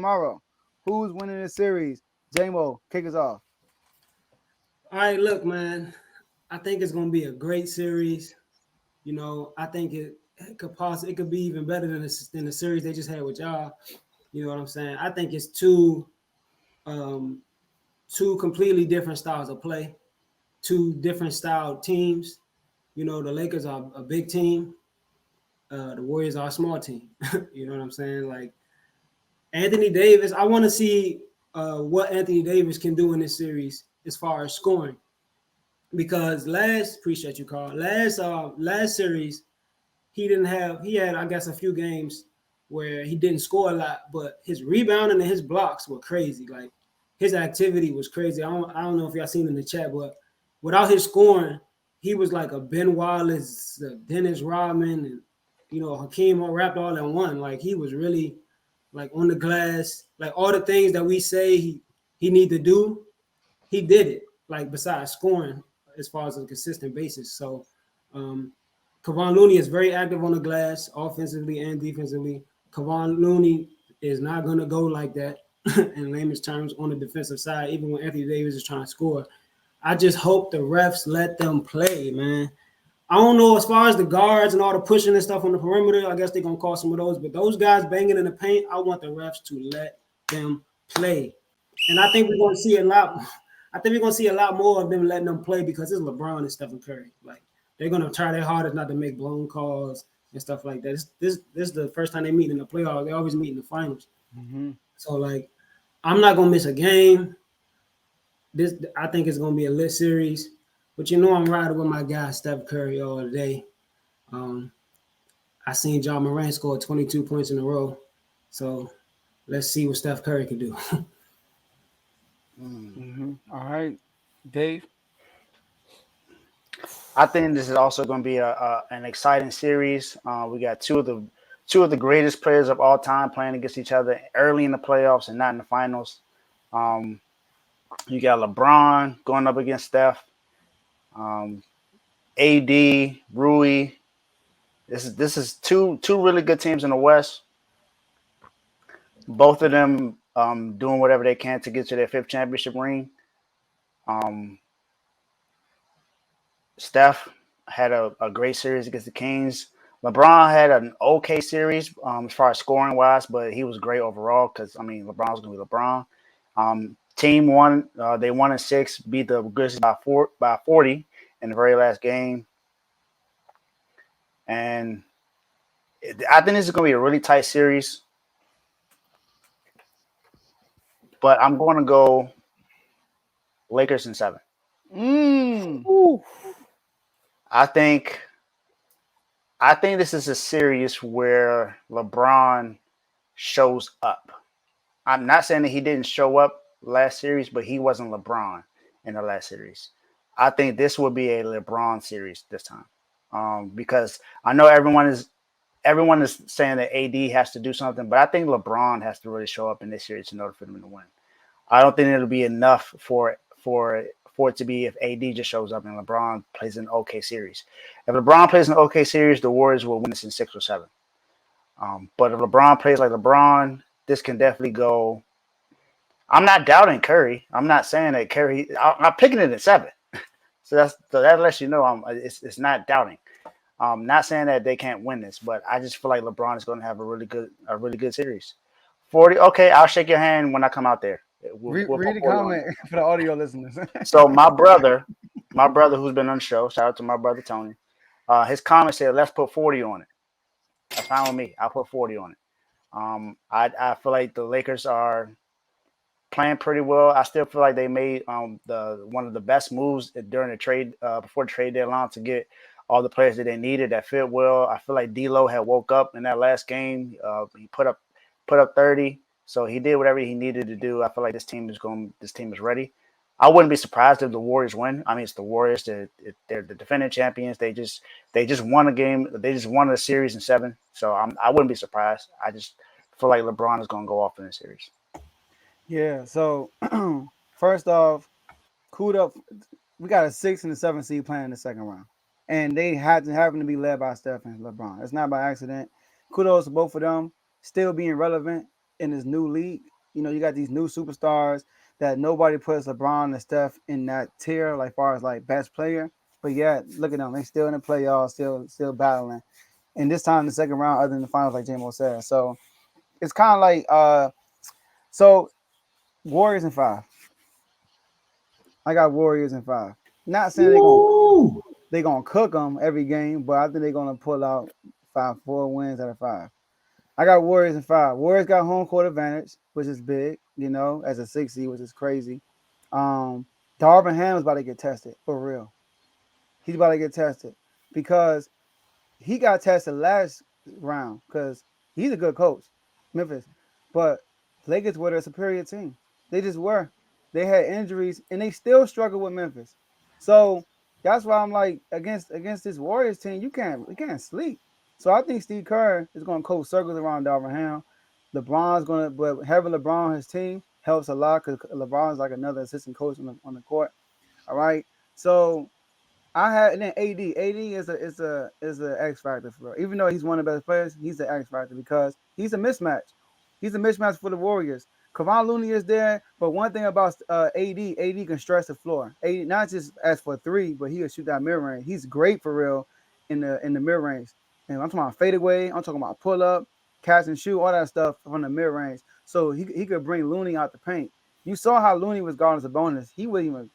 tomorrow. Who's winning this series? J-Mo, kick us off. All right, look, man. I think it's gonna be a great series. I think it could be even better than the series they just had with y'all. You know what I'm saying? I think it's um two completely different styles of play, two different style teams. The Lakers are a big team. The Warriors are a small team. You know what I'm saying? Like Anthony Davis, I want to see what Anthony Davis can do in this series as far as scoring. Because appreciate you, Carl. Last series he had I guess a few games where he didn't score a lot, but his rebounding and his blocks were crazy. Like his activity was crazy. I don't know if y'all seen in the chat, but without his scoring, he was like a Ben Wallace, Dennis Rodman, and Hakeem all wrapped all in one. Like he was really like on the glass, like all the things that we say he need to do, he did it. Like besides scoring, as far as a consistent basis. So um, Kevon Looney is very active on the glass, offensively and defensively. Kevon Looney is not going to go like that in layman's terms on the defensive side, even when Anthony Davis is trying to score. I just hope the refs let them play, man. I don't know as far as the guards and all the pushing and stuff on the perimeter. I guess they're going to call some of those. But those guys banging in the paint, I want the refs to let them play. And I think we're going to see a lot. I think we're going to see a lot more of them letting them play because it's LeBron and Stephen Curry. Like they're going to try their hardest not to make blown calls and stuff like that. This is the first time they meet in the playoffs. They always meet in the finals. Mm-hmm. So like, I'm not going to miss a game. I think it's going to be a lit series. But I'm riding with my guy Steph Curry all day. Um, I seen John Moran score 22 points in a row. So let's see what Steph Curry can do. Mm-hmm. All right, Dave. I think this is also going to be an exciting series. We got two of the greatest players of all time playing against each other early in the playoffs and not in the finals. Um, you got LeBron going up against Steph, um, AD, Rui. This is two really good teams in the West. Both of them doing whatever they can to get to their fifth championship ring. Um, Steph had a great series against the Kings. LeBron had an okay series as far as scoring wise, but he was great overall because LeBron's gonna be LeBron. Team won. They won in six, beat the Grizzlies by 40 in the very last game, and I think this is gonna be a really tight series. But I'm going to go Lakers in seven. Mm. I think I think this is a series where LeBron shows up. I'm not saying that he didn't show up last series, but he wasn't LeBron in the last series. I think this will be a LeBron series this time, because I know everyone is saying that AD has to do something, but I think LeBron has to really show up in this series in order for them to win. I don't think it'll be enough for it to be if AD just shows up and LeBron plays an okay series. If LeBron plays an okay series, the Warriors will win this in 6 or 7. But if LeBron plays like LeBron, this can definitely go. I'm not doubting Curry. I'm not saying that Curry. I'm picking it at 7. So that lets you know it's not doubting. Not saying that they can't win this, but I just feel like LeBron is going to have a really good series. 40. Okay, I'll shake your hand when I come out there. We'll Read put the 40 on it. comment for the audio listeners. So my brother who's been on the show, shout out to my brother Tony. His comment said, "Let's put 40 on it." That's fine with me. I'll put 40 on it. I feel like the Lakers are playing pretty well. I still feel like they made the one of the best moves during the trade before the trade deadline to get all the players that they needed that fit well. I feel like D'Lo had woke up in that last game. He put up 30, so he did whatever he needed to do. I feel like this team is ready. I wouldn't be surprised if the Warriors win. I mean, it's the Warriors. They're the defending champions. They just won a game. They just won a series in 7. So I wouldn't be surprised. I just feel like LeBron is going to go off in this series. Yeah. So first off, kudos. We got a 6 and a 7 seed playing in the second round, and they had to happen to be led by Steph and LeBron. It's not by accident. Kudos to both of them still being relevant. in this new league. You know, you got these new superstars that nobody puts LeBron and Steph in that tier, like far as like best player. But yeah, look at them; they still in the playoffs, still battling. And this time, the second round, other than the finals, like J-Mo said. So it's kind of like so Warriors in 5. I got Warriors in 5. Not saying Woo! they gonna cook them every game, but I think they're gonna pull out 4 wins out of 5. I got Warriors in 5. Warriors got home court advantage, which is big, you know, as a 6 seed, which is crazy. Um, Darvin Ham is about to get tested for real. He's about to get tested because he got tested last round because he's a good coach, Memphis. But Lakers were a superior team. They just were. They had injuries and they still struggle with Memphis. So that's why I'm like against this Warriors team, you can't sleep. So I think Steve Kerr is going to coach circles around Darvin Ham. LeBron's going to, but having LeBron on his team helps a lot because LeBron's like another assistant coach on the court. All right. So I had and then AD. AD is a X factor for her. Even though he's one of the best players, he's the X factor because he's a mismatch. He's a mismatch for the Warriors. Kevon Looney is there, but one thing about AD can stretch the floor. AD not just as for three, but he can shoot that mid range. He's great for real in the mid range. And I'm talking about fadeaway. I'm talking about pull up, catch and shoot, all that stuff from the mid range. So he could bring Looney out the paint. You saw how Looney was guarding Sabonis. He wouldn't even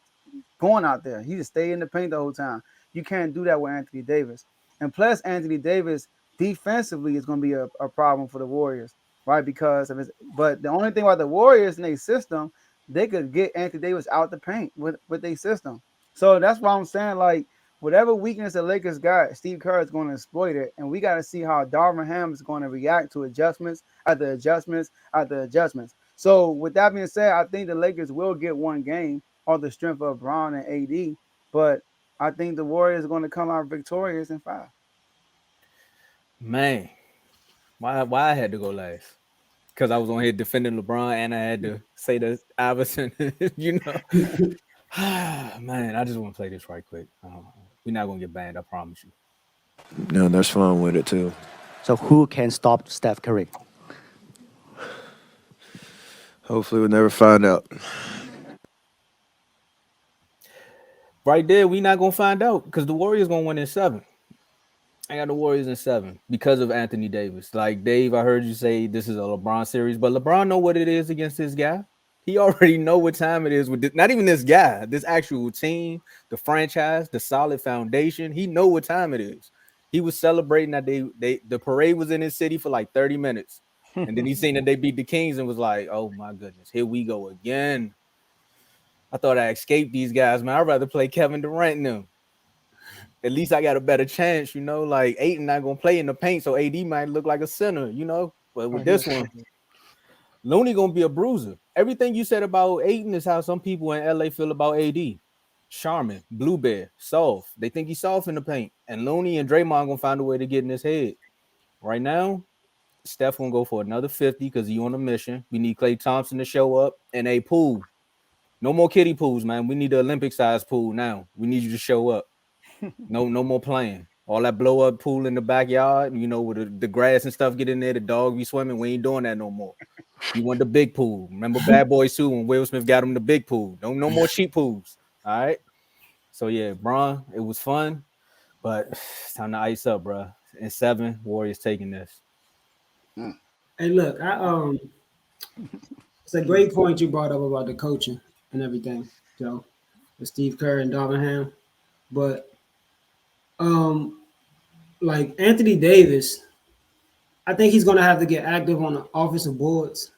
going out there. He just stayed in the paint the whole time. You can't do that with Anthony Davis. And plus, Anthony Davis defensively is going to be a problem for the Warriors, right? Because of his. But the only thing about the Warriors in their system, they could get Anthony Davis out the paint with their system. So that's why I'm saying like whatever weakness the Lakers got, Steve Kerr is going to exploit it, and we got to see how Darvin Ham is going to react to adjustments after adjustments after adjustments. So with that being said, I think the Lakers will get one game on the strength of Braun and AD. But I think the Warriors are going to come out victorious in 5. Man, why I had to go last? Because I was on here defending LeBron and I had to say that Iverson, you know. Man, I just want to play this right quick. We're not gonna get banned, I promise you. No, there's fun with it too. So who can stop Steph Curry? Hopefully, we'll never find out. Right there, we not gonna find out because the Warriors gonna win in 7. I got the Warriors in 7 because of Anthony Davis. Like Dave, I heard you say this is a LeBron series, but LeBron know what it is against this guy. He already know what time it is with this, not even this guy, this actual team, the franchise, the solid foundation. He know what time it is. He was celebrating that the parade was in his city for like 30 minutes. And then he seen that they beat the Kings and was like, oh my goodness, here we go again. I thought I escaped these guys, man. I'd rather play Kevin Durant and them. At least I got a better chance, you know. Like Ayton not gonna play in the paint, so AD might look like a center, you know. But with this one, Looney gonna be a bruiser. Everything you said about Ayton is how some people in LA feel about AD. Charmin, Blue Bear, soft. They think he's soft in the paint. And Looney and Draymond gonna find a way to get in his head. Right now, Steph gonna go for another 50 because he on a mission. We need Klay Thompson to show up and a pool. No more kiddie pools, man. We need the Olympic size pool now. We need you to show up. No more playing. All that blow up pool in the backyard, you know, with the grass and stuff get in there, the dog be swimming. We ain't doing that no more. We want the big pool. Remember Bad Boys 2 when Will Smith got him the big pool. No more cheap pools. All right. So yeah, Bron, it was fun, but it's time to ice up, bro. In 7, Warriors taking this. Hey, look, it's a great point you brought up about the coaching and everything, Joe, with Steve Kerr and Darvin Ham. But like Anthony Davis, I think he's gonna have to get active on the offensive boards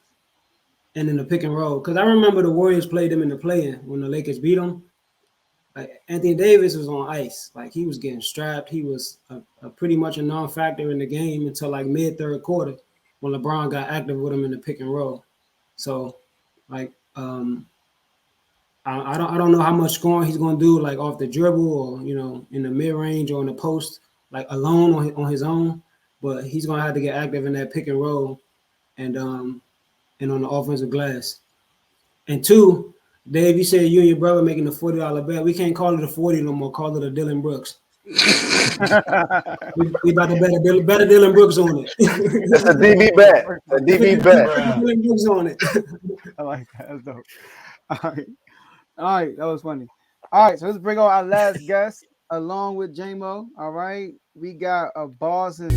and in the pick and roll. Because I remember the Warriors played them in the play-in when the Lakers beat them. Like Anthony Davis was on ice, like he was getting strapped. He was a pretty much a non-factor in the game until like mid-third quarter when LeBron got active with him in the pick and roll. So, like, I don't know how much scoring he's going to do, like off the dribble or in the mid range or in the post, like alone on his own. But he's going to have to get active in that pick and roll, and on the offensive glass. And 2, Dave, you said you and your brother making the $40 bet. We can't call it a 40 no more. Call it a Dylan Brooks. We about to better Dylan Brooks on it. It's a DB bet. A DB bet. Dylan Brooks on it. I like that. That's dope. All right, that was funny. All right, so let's bring on our last guest along with JMO. All right, we got a boss and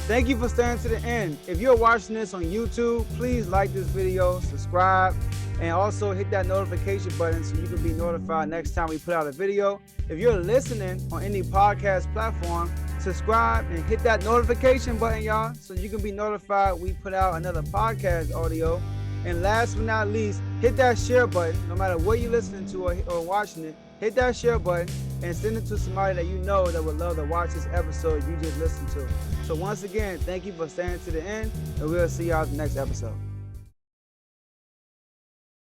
thank you for staying to the end. If you're watching this on YouTube, please like this video, subscribe, and also hit that notification button so you can be notified next time we put out a video. If you're listening on any podcast platform, subscribe and hit that notification button, y'all, so you can be notified we put out another podcast audio. And last but not least, hit that share button. No matter what you're listening to or watching it, hit that share button and send it to somebody that you know that would love to watch this episode you just listened to. So once again, thank you for staying to the end, and we'll see y'all in the next episode.